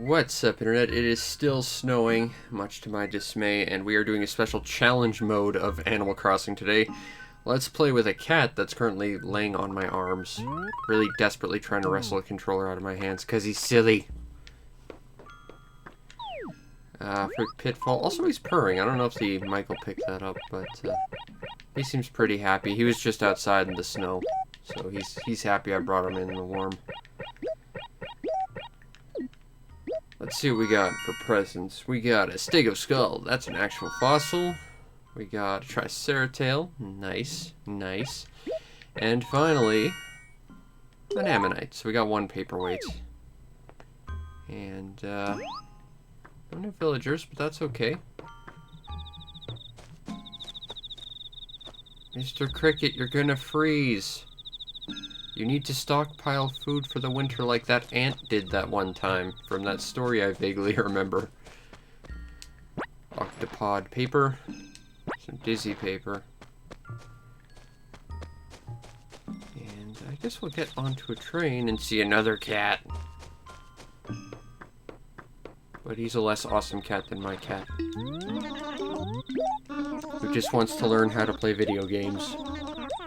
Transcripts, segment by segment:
What's up, Internet? It is still snowing, much to my dismay, and we are doing a special challenge mode of Animal Crossing today. Let's play with a cat that's currently laying on my arms, really desperately trying to wrestle a controller out of my hands, because he's silly. For Pitfall. Also, he's purring. I don't know if the mic will pick that up, but he seems pretty happy. He was just outside in the snow, so he's happy I brought him in the warm. Let's see what we got for presents. We got a Stegoskull. That's an actual fossil. We got a Triceratail. Nice, nice. And finally, an Ammonite. So we got one paperweight. And, no new villagers, but that's okay. Mr. Cricket, you're gonna freeze. You need to stockpile food for the winter like that ant did that one time, from that story I vaguely remember. Octopod paper. Some Dizzy paper. And I guess we'll get onto a train and see another cat. But he's a less awesome cat than my cat. Who just wants to learn how to play video games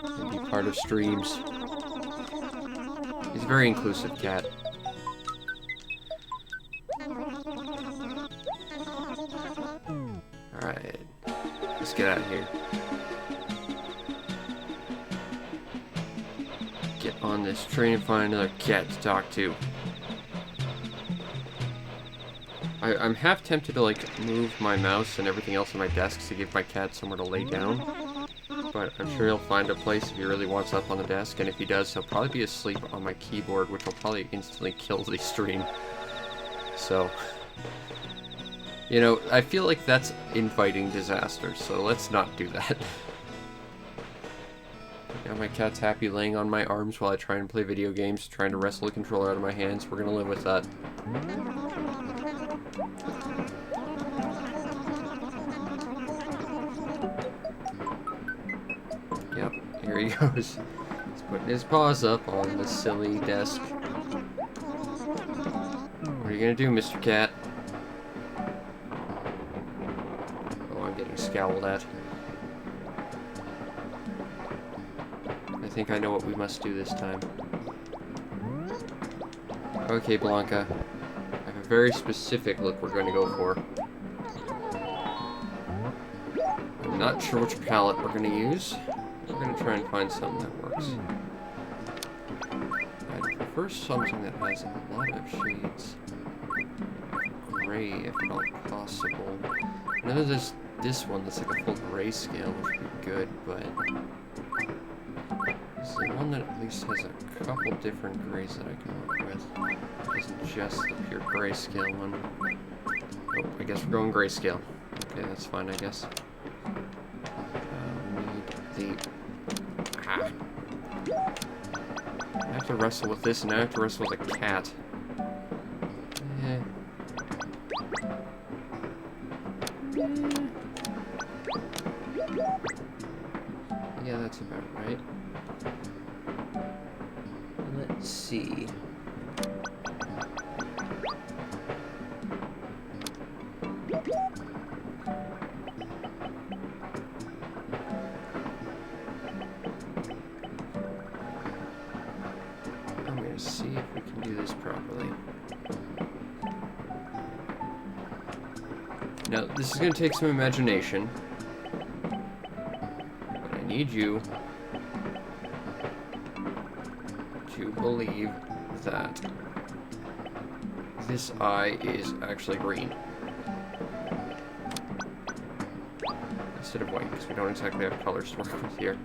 and be part of streams. He's a very inclusive cat. Alright. Let's get out of here. Get on this train and find another cat to talk to. I'm half tempted to, like, move my mouse and everything else on my desk to give my cat somewhere to lay down. But I'm sure he'll find a place if he really wants up on the desk, and if he does, he'll probably be asleep on my keyboard, which will probably instantly kill the stream. So, you know, I feel like that's inviting disaster, so let's not do that. Now my cat's happy laying on my arms while I try and play video games, trying to wrestle a controller out of my hands. We're gonna live with that. Yep, here he goes. He's putting his paws up on the silly desk. What are you gonna do, Mr. Cat? Oh, I'm getting scowled at. I think I know what we must do this time. Okay, Blanca. I have a very specific look we're going to go for. I'm not sure which palette we're going to use. We're going to try and find something that works. I'd prefer something that has a lot of shades of gray, if at all possible. I know there's this one that's like a full grayscale, which would be good, but it's the one that at least has a couple different grays that I can work with. It isn't just the pure grayscale one. Oh, I guess we're going grayscale. Okay, that's fine, I guess. We need the... Ah. I have to wrestle with this, and I have to wrestle with a cat. Eh. Yeah, that's about right. Let's see. I'm gonna see if we can do this properly. Now, this is gonna take some imagination, but I need you to believe that this eye is actually green instead of white, because we don't exactly have colors to work with here.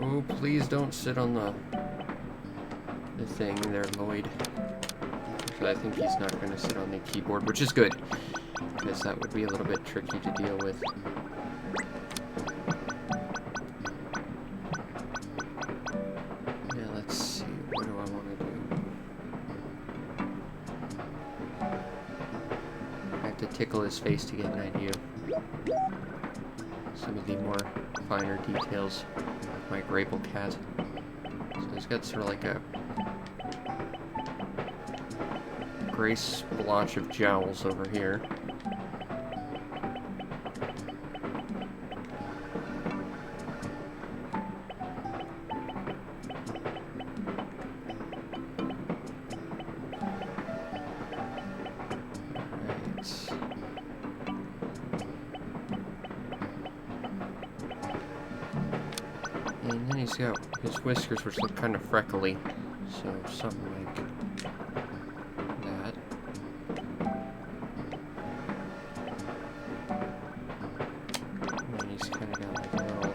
Oh, please don't sit on the thing there, Lloyd. I think he's not going to sit on the keyboard, which is good, because that would be a little bit tricky to deal with. Yeah, let's see, what do I want to do? I have to tickle his face to get an idea. some of the more finer details of my Grable cat. So he's got sort of like a gray splotch of jowls over here. And then he's got his whiskers, which look kind of freckly, so something like that. And then he's kind of got like a little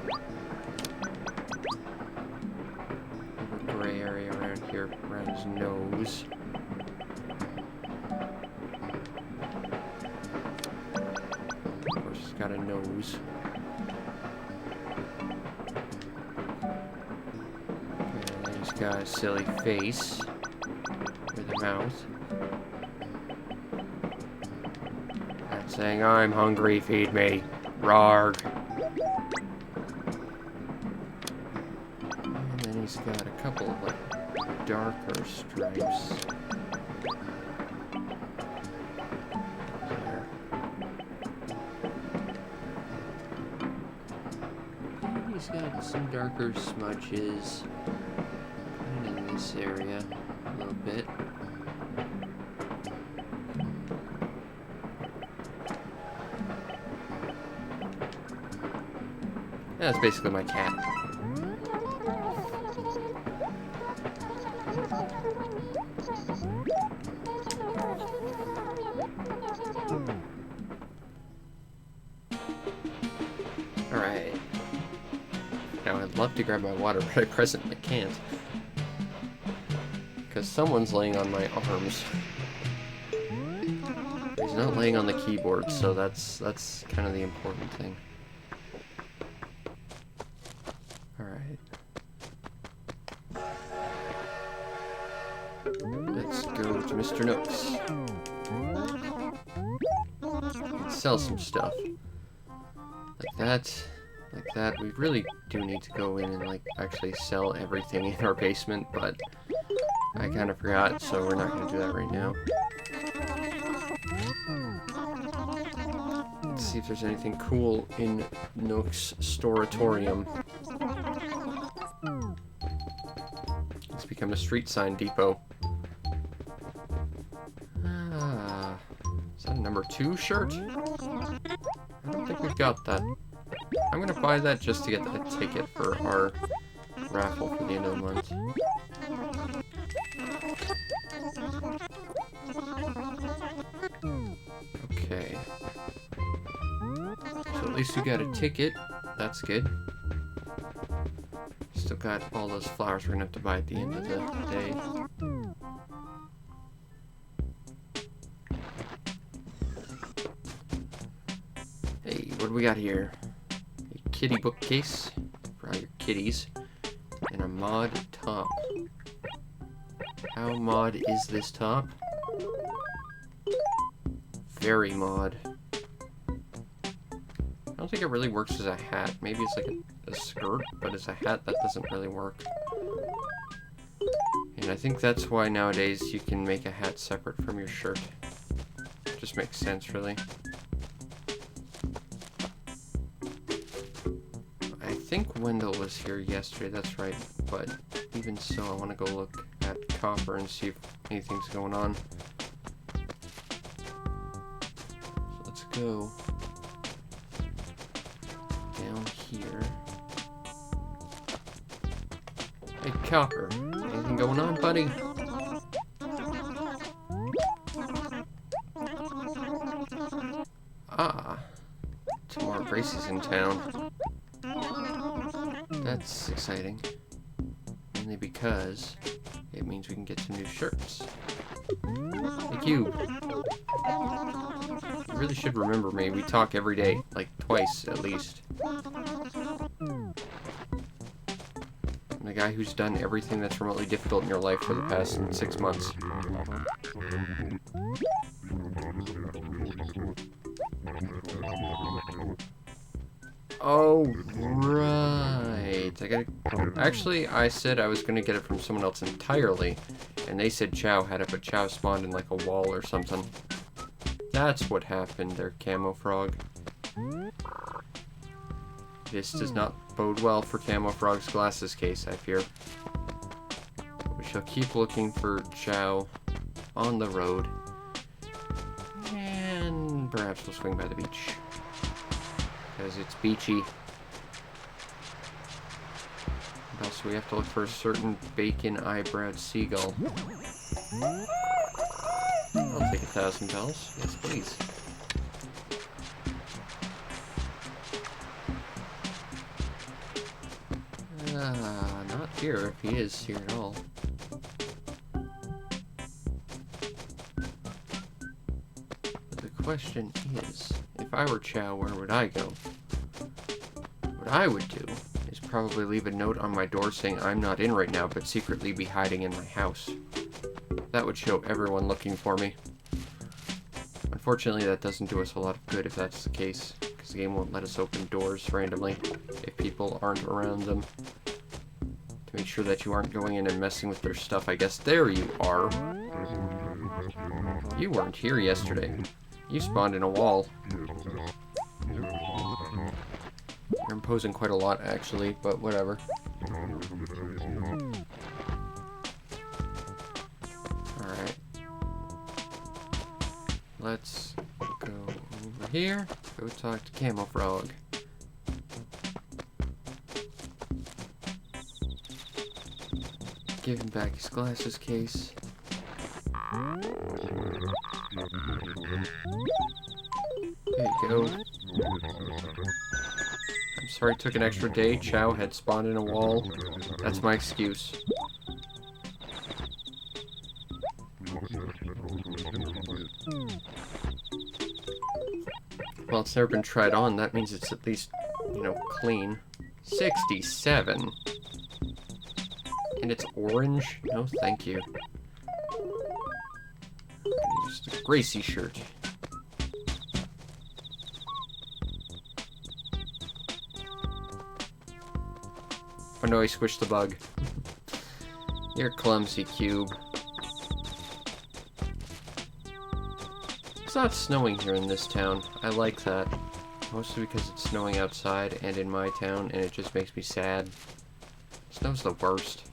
gray area around here, around his nose. Of course, he's got a nose. Got a silly face with a mouth. That's saying, I'm hungry, feed me. Rawr. And then he's got a couple of like darker stripes. There. And he's got some darker smudges in this area a little bit. That's basically my cat. Alright. Now I'd love to grab my water, but at present I can't. Because someone's laying on my arms. He's not laying on the keyboard, so that's kind of the important thing. Alright. Let's go to Mr. Nooks. And sell some stuff. Like that. Like that. We really do need to go in and like actually sell everything in our basement, but I kind of forgot, so we're not going to do that right now. Let's see if there's anything cool in Nook's Storatorium. It's become a street sign depot. Ah, is that a number 2 shirt? I don't think we've got that. I'm going to buy that just to get a ticket for our raffle for the end of the month. Okay. So at least we got a ticket. That's good. Still got all those flowers we're gonna have to buy at the end of the day. Hey, what do we got here? A kitty bookcase for all your kitties. And a mod top. How mod is this top? Very mod. I don't think it really works as a hat. Maybe it's like a skirt, but as a hat that doesn't really work. And I think that's why nowadays you can make a hat separate from your shirt. Just makes sense, really. I think Wendell was here yesterday, that's right. But even so, I want to go look at Copper and see if anything's going on. So let's go down here. Hey, Copper, anything going on, buddy? Ah, tomorrow Gracie's in town. That's exciting. Mainly because it means we can get some new shirts. Hey, Cube. You really should remember me. We talk every day, like twice at least. I'm the guy who's done everything that's remotely difficult in your life for the past 6 months. Oh, right. I gotta... Actually, I said I was gonna get it from someone else entirely, and they said Chow had it, but Chow spawned in like a wall or something. That's what happened there, Camo Frog. This does not bode well for Camo Frog's glasses case, I fear. We shall keep looking for Chow on the road. And perhaps we'll swing by the beach. Because it's beachy. And also we have to look for a certain bacon-eyebrowed seagull. I'll take 1,000 bells. Yes, please. Not here, if he is here at all. But the question is, if I were Chow, where would I go? What I would do is probably leave a note on my door saying I'm not in right now, but secretly be hiding in my house. That would show everyone looking for me. Unfortunately, that doesn't do us a lot of good if that's the case, because the game won't let us open doors randomly if people aren't around them. To make sure that you aren't going in and messing with their stuff, I guess. There you are. You weren't here yesterday. You spawned in a wall. You're imposing quite a lot, actually, but whatever. Alright. Let's go over here. Go talk to Camo Frog. Give him back his glasses case. There you go. I'm sorry it took an extra day. Chow had spawned in a wall. That's my excuse. Well, it's never been tried on. That means it's at least, you know, clean. 67. And it's orange? No, thank you. Just a Gracie shirt. Oh no, I squished the bug. You're clumsy, Cube. It's not snowing here in this town. I like that. Mostly because it's snowing outside and in my town, and it just makes me sad. Snow's the worst.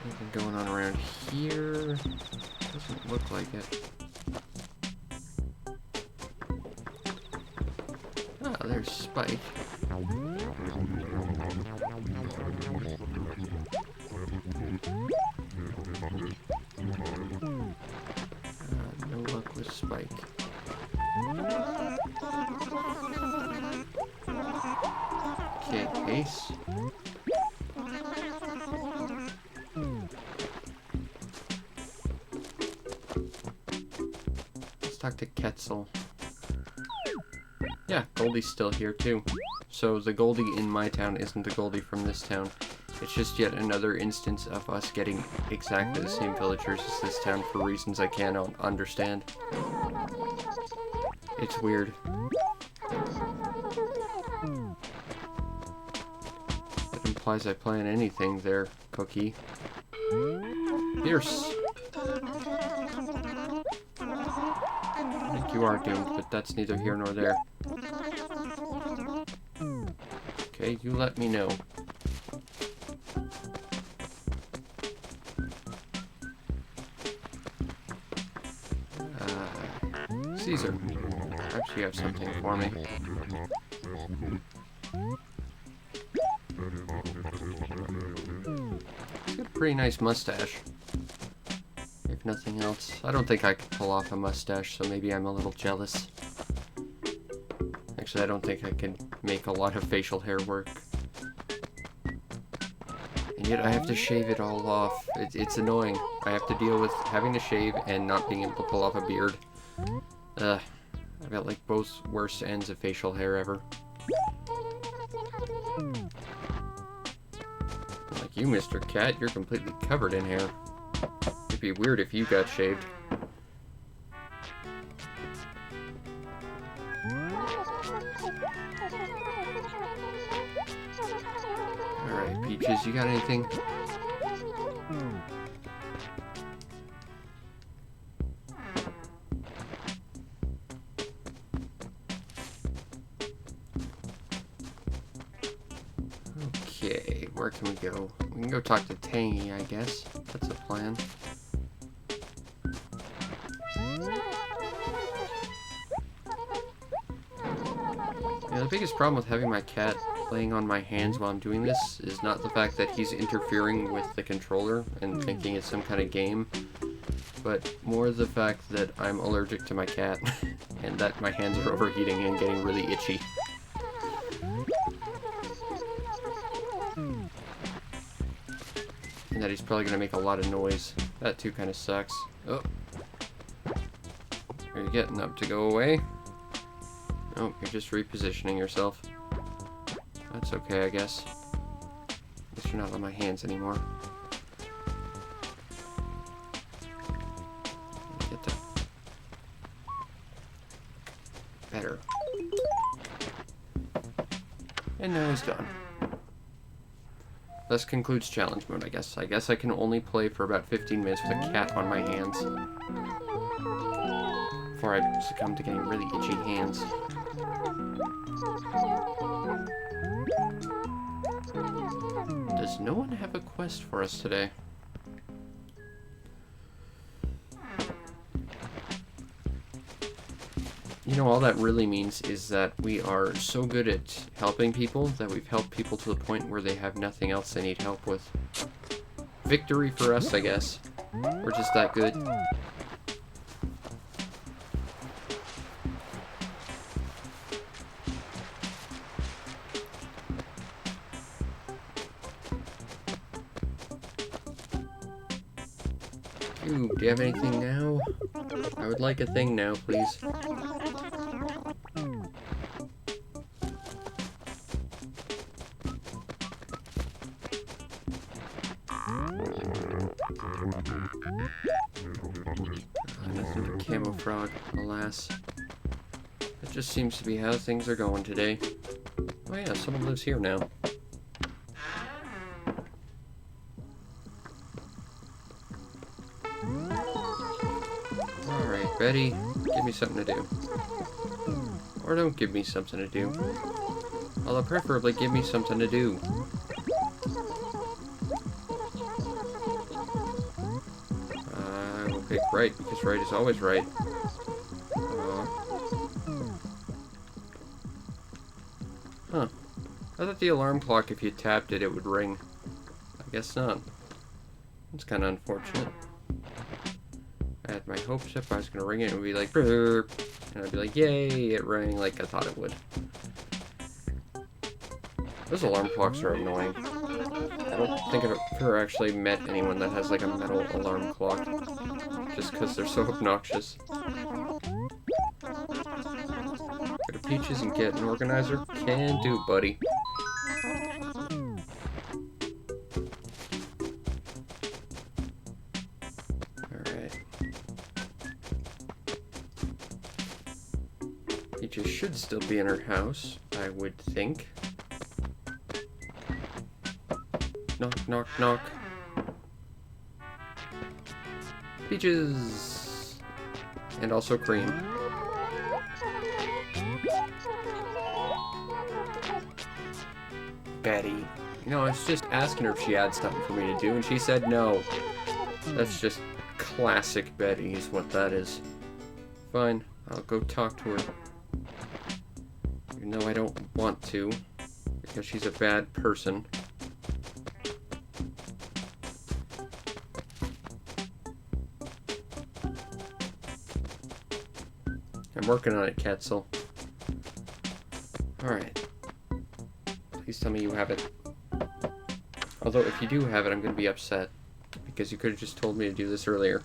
Anything going on around here? Doesn't look like it. Ah, there's Spike. No luck with Spike. Okay, Ace. Let's talk to Quetzal. Yeah, Goldie's still here too. So the Goldie in my town isn't the Goldie from this town. It's just yet another instance of us getting exactly the same villagers as this town for reasons I cannot understand. It's weird. That implies I plan anything there, Cookie. Fierce. I think you are doomed, but that's neither here nor there. Okay, you let me know. Caesar, perhaps you have something for me. He's got a pretty nice mustache. If nothing else. I don't think I could pull off a mustache, so maybe I'm a little jealous. Actually, I don't think I can make a lot of facial hair work. And yet I have to shave it all off. It's annoying. I have to deal with having to shave and not being able to pull off a beard. I've got like both worst ends of facial hair ever. Like you, Mr. Cat, you're completely covered in hair. It'd be weird if you got shaved. Peaches, you got anything? Okay, where can we go? We can go talk to Tangy, I guess. That's a plan. Yeah, the biggest problem with having my cat laying on my hands while I'm doing this is not the fact that he's interfering with the controller and thinking it's some kind of game, but more the fact that I'm allergic to my cat and that my hands are overheating and getting really itchy. And that he's probably going to make a lot of noise. That too kind of sucks. Oh. Are you getting up to go away? Nope, you're just repositioning yourself. That's okay, I guess. At least you're not on my hands anymore. Get that. Better. And now he's gone. This concludes challenge mode, I guess. I guess I can only play for about 15 minutes with a cat on my hands before I succumb to getting really itchy hands. Does no one have a quest for us today? You know, all that really means is that we are so good at helping people that we've helped people to the point where they have nothing else they need help with. Victory for us, I guess. We're just that good. Ooh, do you have anything now? I would like a thing now, please. Nothing but camo frog, alas. That just seems to be how things are going today. Oh yeah, someone lives here now. Alright, Betty, give me something to do. Or don't give me something to do. Although preferably give me something to do. I will pick right, because right is always right. Huh. I thought the alarm clock, if you tapped it, it would ring. I guess not. It's kind of unfortunate. I had my hopes up I was going to ring it, and it would be like, burp, and I'd be like, yay, it rang like I thought it would. Those alarm clocks are annoying. I don't think I've ever actually met anyone that has like a metal alarm clock, just because they're so obnoxious. Go to Peaches and get an organizer? Can do, buddy. Alright. Peaches should still be in her house, I would think. Knock, knock, knock. Peaches! And also cream. Betty. You know, I was just asking her if she had something for me to do, and she said no. That's just classic Betty is what that is. Fine, I'll go talk to her. Even though I don't want to, because she's a bad person. I'm working on it, Quetzal. Alright. Please tell me you have it. Although, if you do have it, I'm going to be upset. Because you could have just told me to do this earlier.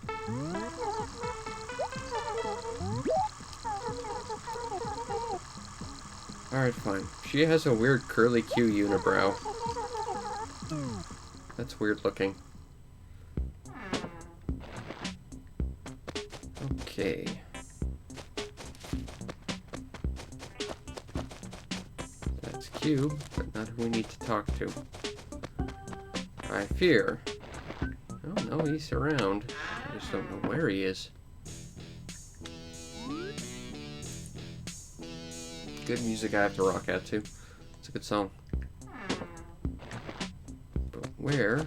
Alright, fine. She has a weird curly Q unibrow. That's weird looking. Okay. That's Cube, but not who we need to talk to. I fear. Oh no, he's around. I just don't know where he is. Good music I have to rock out to. It's a good song. But where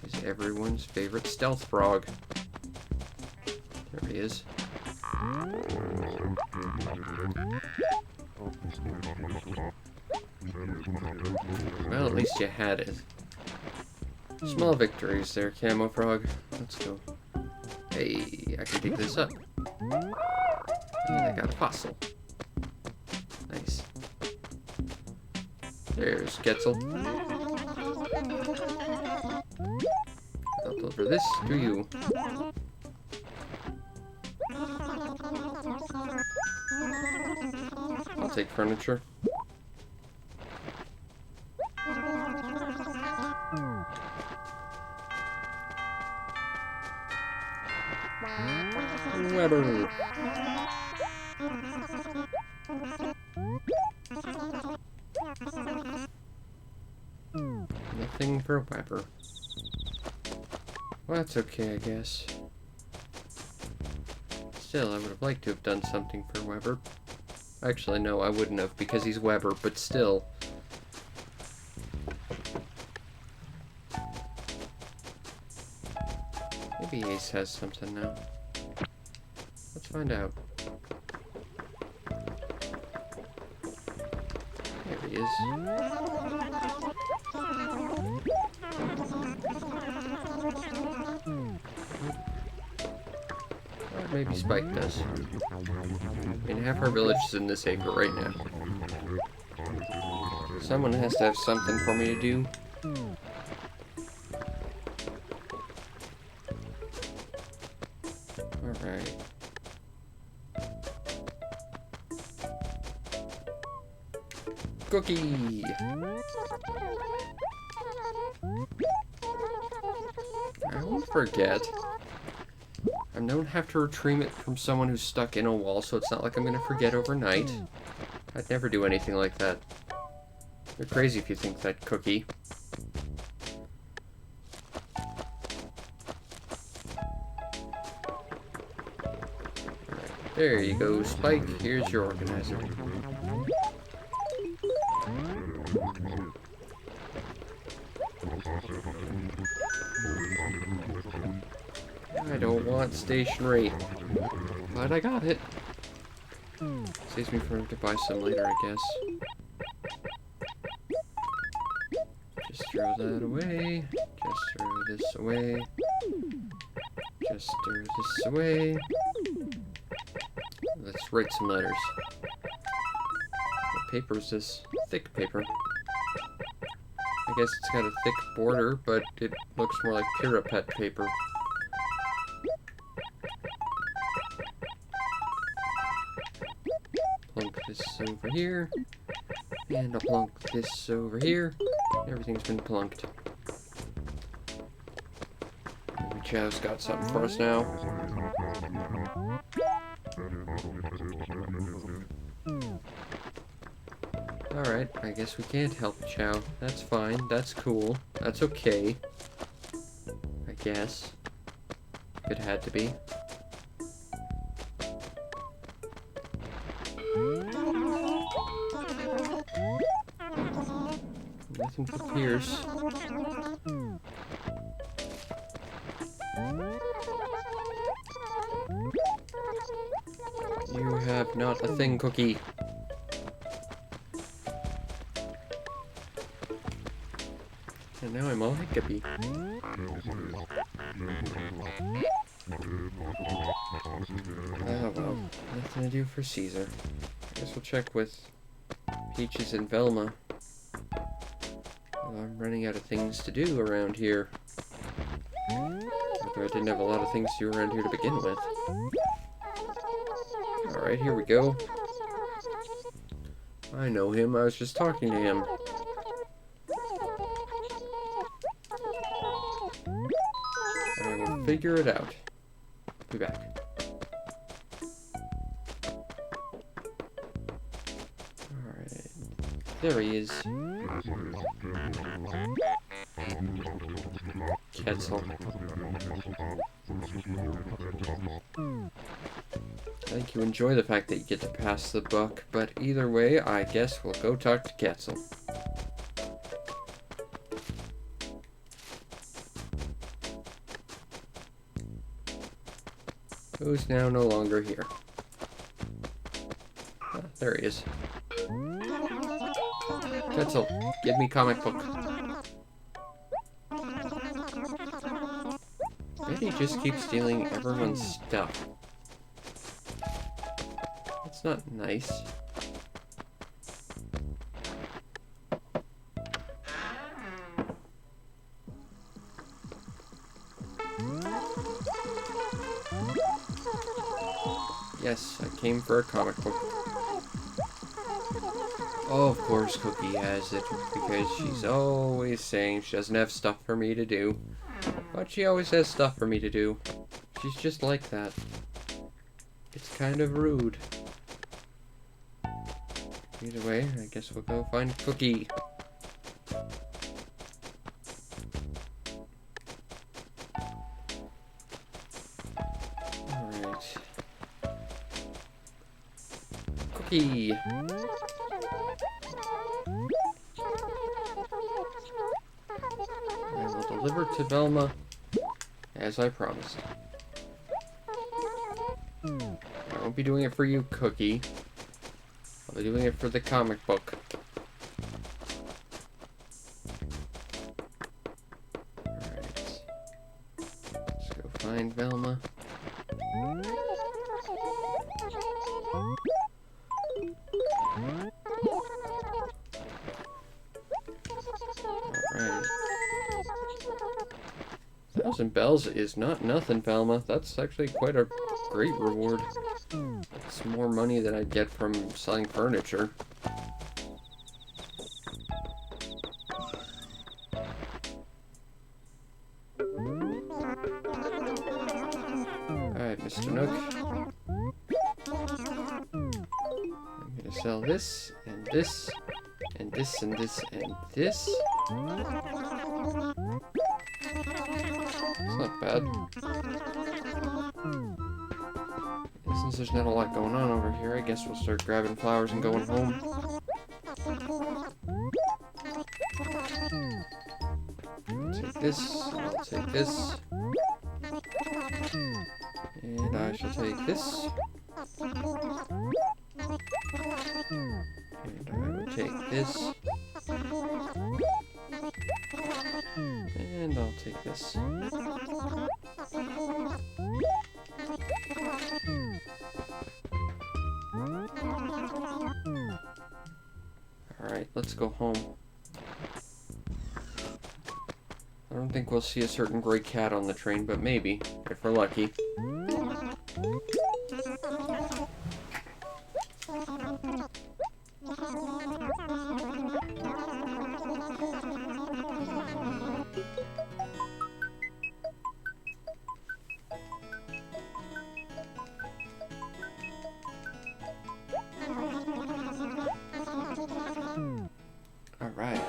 is everyone's favorite stealth frog? There he is. Well, at least you had it. Small victories there, Camo Frog. Let's go. Hey, I can dig this up. And I got a fossil. Nice. There's Quetzal. I'll deliver this to you. I'll take furniture. Weber. Nothing for Weber. Well, that's okay, I guess. Still, I would have liked to have done something for Weber. Actually, no, I wouldn't have, because he's Weber, but still. Maybe Ace has something now. Let's find out. There he is. Or maybe Spike does. I mean, half our village is in this acre right now. Someone has to have something for me to do. Alright. Cookie! I won't forget. I don't have to retrieve it from someone who's stuck in a wall, so it's not like I'm gonna forget overnight. I'd never do anything like that. You're crazy if you think that, Cookie. Alright, there you go, Spike. Here's your organizer. I don't want stationery, but I got it. Saves me from to buy some later, I guess. Just throw that away. Just throw this away. Just throw this away. Let's write some letters. What paper is this? Thick paper. I guess it's got a thick border, but it looks more like Purapet paper. Plunk this over here. And I'll plunk this over here. Everything's been plunked. Maybe Chow's got something for us now. Alright, I guess we can't help Chow. That's fine. That's cool. That's okay. I guess. If it had to be. Nothing for Pierce. You have not a thing, Cookie. And now I'm all hiccupy. Oh well, nothing to do for Caesar. I guess we'll check with Peaches and Velma. Well, I'm running out of things to do around here. Although I didn't have a lot of things to do around here to begin with. Alright, here we go. I know him, I was just talking to him. I will figure it out. Be back. Alright. There he is. Quetzal. I think you enjoy the fact that you get to pass the buck, but either way, I guess we'll go talk to Quetzal. Who's now no longer here. Ah, there he is. Quetzal, give me comic book. Bet he just keeps stealing everyone's stuff. That's not nice. Yes, I came for a comic book. Oh, of course Cookie has it, because she's always saying she doesn't have stuff for me to do. But she always has stuff for me to do. She's just like that. It's kind of rude. Either way, I guess we'll go find Cookie. Alright. Cookie! I will deliver to Velma, as I promised. I won't be doing it for you, Cookie. I'll be doing it for the comic book. Alright. Let's go find Velma. Alright. 1,000 bells is not nothing, Velma. That's actually quite a great reward. It's more money than I'd get from selling furniture. Alright, Mr. Nook. I'm gonna sell this, and this, and this, and this, and this. It's not bad. And since there's not a lot going on over here, I guess we'll start grabbing flowers and going home. I'll take this, I'll take this. And I shall take this. And I will take this. And I'll take this. Alright, let's go home. I don't think we'll see a certain gray cat on the train, but maybe, if we're lucky. Alright.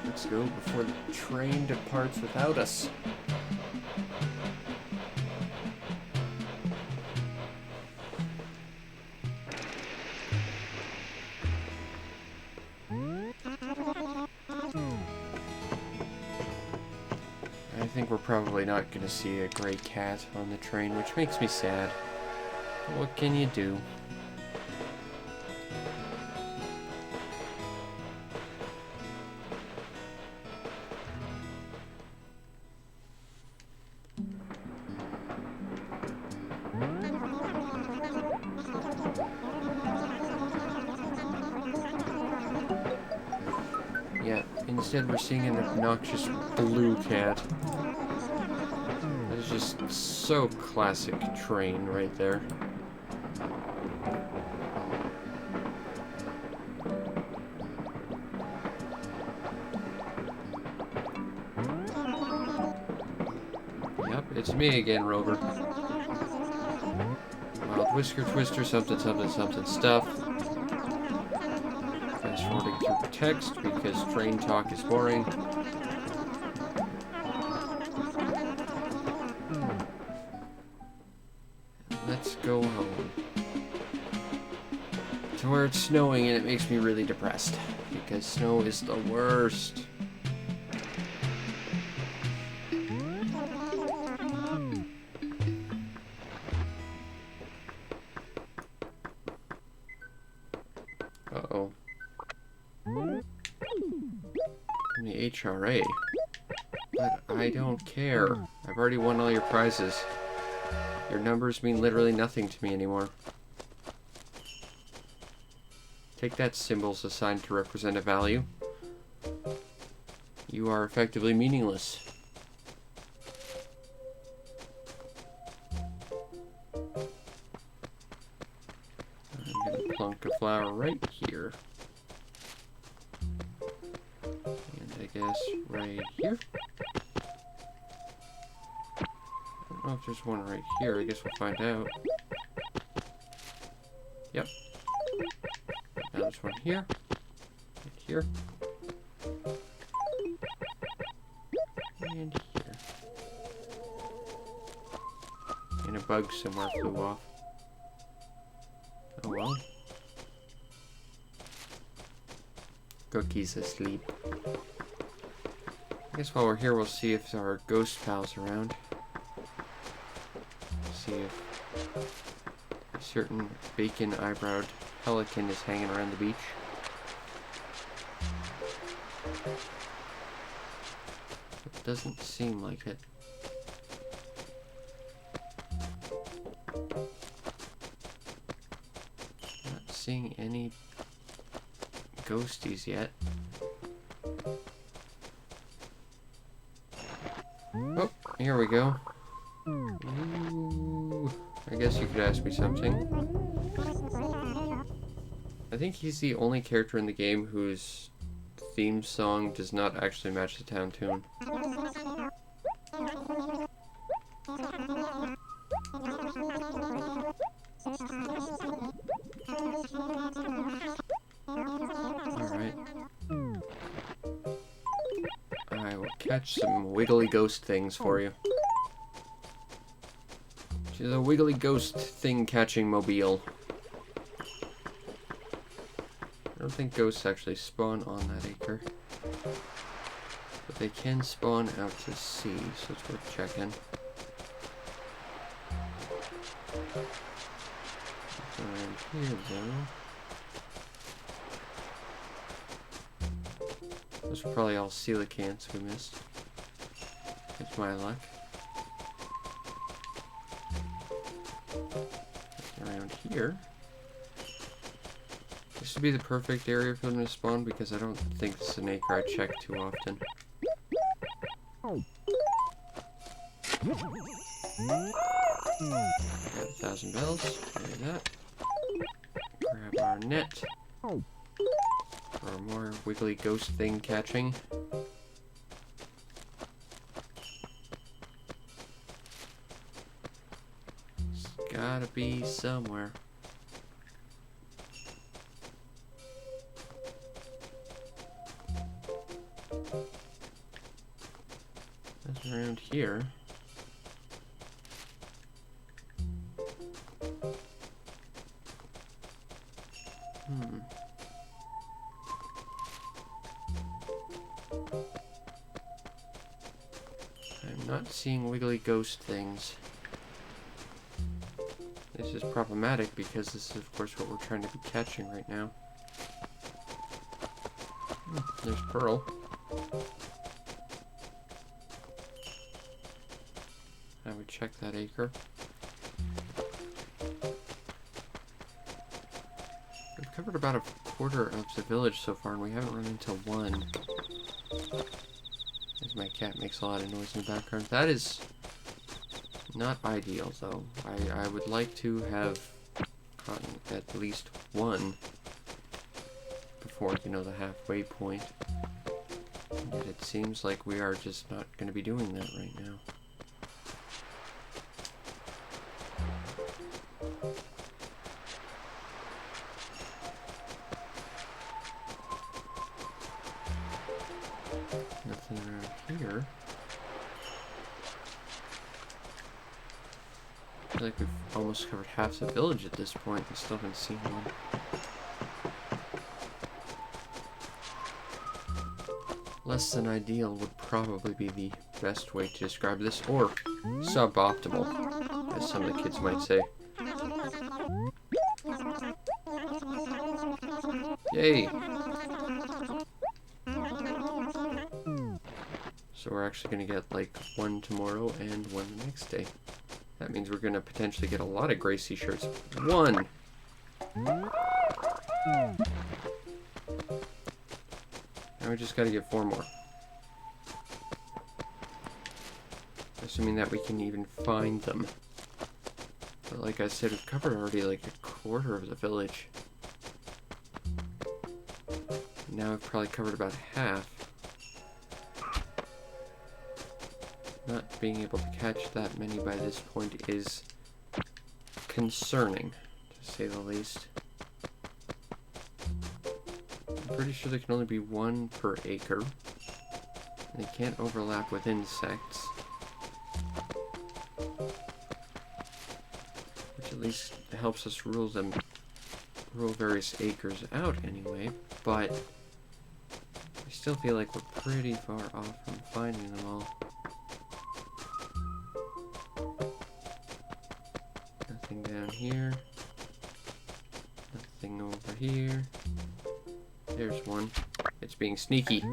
Let's go before the train departs without us. I think we're probably not going to see a gray cat on the train, which makes me sad. But what can you do? Yeah, instead we're seeing an obnoxious blue cat. That is just so classic train right there. Yep, it's me again, Rover. Wild Whisker Twister, something, something, something stuff. Fast forwarding through text because train talk is boring. starts snowing and it makes me really depressed because snow is the worst. Uh-oh. I'm the HRA. But I don't care. I've already won all your prizes. Your numbers mean literally nothing to me anymore. Take that, symbols assigned to represent a value. You are effectively meaningless. I'm gonna plunk a flower right here. And I guess right here. I don't know if there's one right here. I guess we'll find out. Yep. Now there's one here. Right here. And here. And a bug somewhere flew off. Oh well. Cookie's asleep. I guess while we're here, we'll see if our ghost pal's around. See if a certain bacon-eyebrowed pelican is hanging around the beach. It doesn't seem like it. Not seeing any ghosties yet. Oh, here we go. Ooh, I guess you could ask me something. I think he's the only character in the game whose theme song does not actually match the town tune. Alright. I will catch some wiggly ghost things for you. She's a wiggly ghost thing catching mobile. I don't think ghosts actually spawn on that acre. But they can spawn out to sea, so it's worth checking. Around here though. Those are probably all coelacanths we missed. It's my luck. Around here. This would be the perfect area for them to spawn because I don't think this is an acre I check too often. Grab 1,000 bells. Carry that. Grab our net. For more wiggly ghost thing catching. It's gotta be somewhere. That's around here. I'm not seeing wiggly ghost things. This is problematic because this is of course what we're trying to be catching right now. There's Pearl. I would check that acre. We've covered about a quarter of the village so far, and we haven't run into one. As my cat makes a lot of noise in the background. That is not ideal, though. I would like to have caught at least one before, you know, the halfway point. And it seems like we are just not going to be doing that right now. Nothing around here. I feel like we've almost covered half the village at this point and still haven't seen one. less than ideal would probably be the best way to describe this, or suboptimal, as some of the kids might say. Yay! So we're actually going to get like one tomorrow and one the next day. That means we're going to potentially get a lot of Gracie shirts. One! Now we just got to get 4 more. Assuming that we can even find them. But like I said, we've covered already like a quarter of the village. Now we've probably covered about half. Not being able to catch that many by this point is concerning, to say the least. I'm pretty sure there can only be 1 per acre. And they can't overlap with insects. Which at least helps us rule various acres out anyway, but I still feel like we're pretty far off from finding them all. Nothing down here. Nothing over here. There's one. It's being sneaky.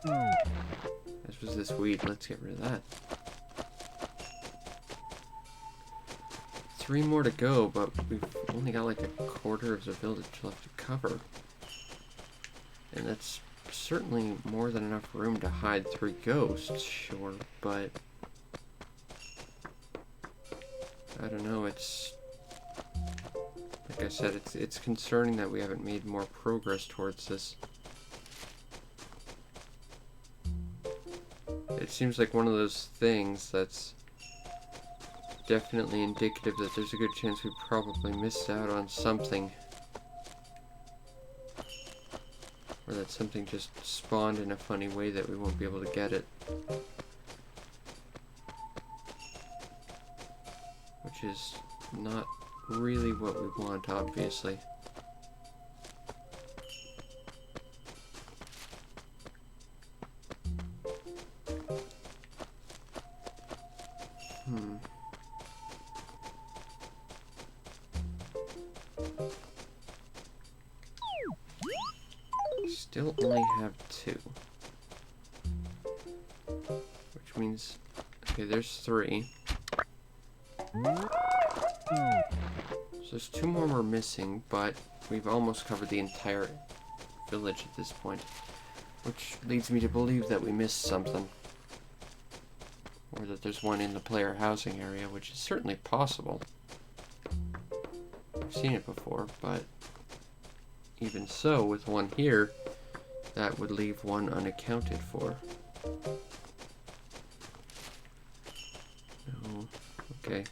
This was this weed. Let's get rid of that. 3 more to go, but we've only got like a quarter of the village left to cover. And that's certainly more than enough room to hide 3 ghosts, sure, but I don't know, it's like I said, it's concerning that we haven't made more progress towards this. It seems like one of those things that's definitely indicative that there's a good chance we probably missed out on something. Or that something just spawned in a funny way that we won't be able to get it. Which is not really what we want, obviously. Still only have 2. Which means, okay, there's 3. So there's 2 more we're missing, but we've almost covered the entire village at this point. Which leads me to believe that we missed something. Or that there's one in the player housing area, which is certainly possible. I've seen it before, but even so, with one here, that would leave one unaccounted for. No. Okay.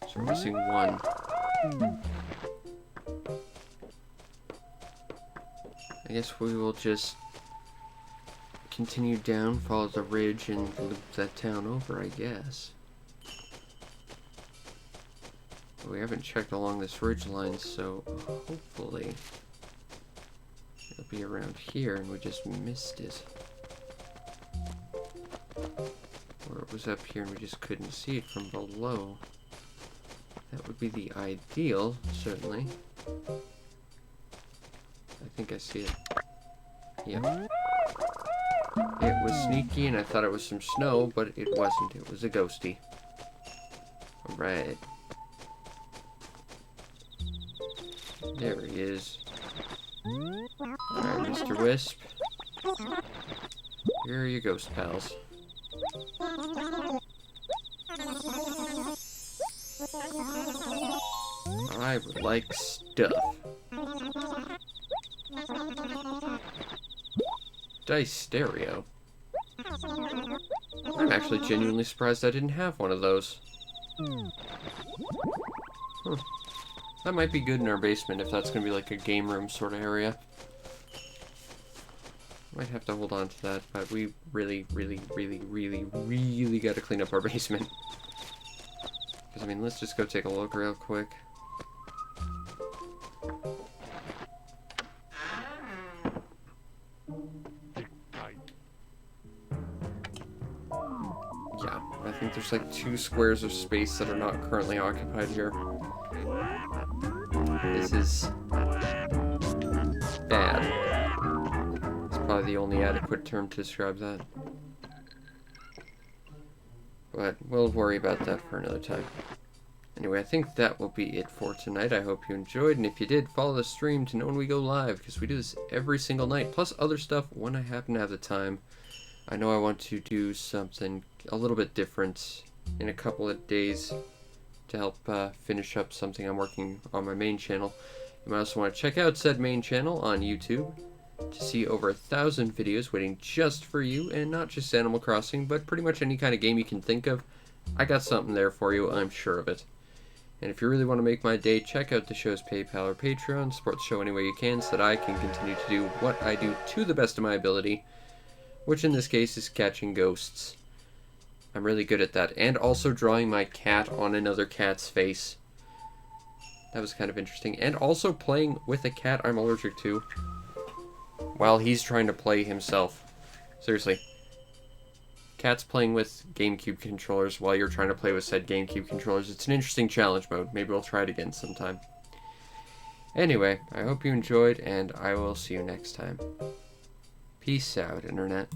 So we're missing 1. I guess we will just continue down, follow the ridge, and loop that town over, I guess. But we haven't checked along this ridge line, so hopefully it'll be around here and we just missed it. Or it was up here and we just couldn't see it from below. That would be the ideal, certainly. I think I see it. Yep. It was sneaky and I thought it was some snow, but it wasn't. It was a ghosty. Alright. There he is. Alright, Mr. Wisp. Here are your ghost pals. I would like stuff. Dice stereo. I'm actually genuinely surprised I didn't have one of those. Huh. That might be good in our basement if that's going to be like a game room sort of area. Might have to hold on to that, but we really got to clean up our basement. Because, I mean, let's just go take a look real quick. Yeah, I think there's like 2 squares of space that are not currently occupied here. This is bad. It's probably the only adequate term to describe that. But we'll worry about that for another time. Anyway, I think that will be it for tonight. I hope you enjoyed, and if you did, follow the stream to know when we go live, because we do this every single night, plus other stuff when I happen to have the time. I know I want to do something a little bit different in a couple of days to help finish up something I'm working on my main channel. You might also want to check out said main channel on YouTube to see over 1,000 videos waiting just for you, and not just Animal Crossing, but pretty much any kind of game you can think of. I got something there for you, I'm sure of it. And if you really want to make my day, check out the show's PayPal or Patreon, support the show any way you can so that I can continue to do what I do to the best of my ability, which in this case is catching ghosts. I'm really good at that, and also drawing my cat on another cat's face. That was kind of interesting. And also playing with a cat I'm allergic to while he's trying to play himself. Seriously. Cats playing with GameCube controllers while you're trying to play with said GameCube controllers. It's an interesting challenge mode. Maybe we'll try it again sometime. Anyway, I hope you enjoyed, and I will see you next time. Peace out, Internet.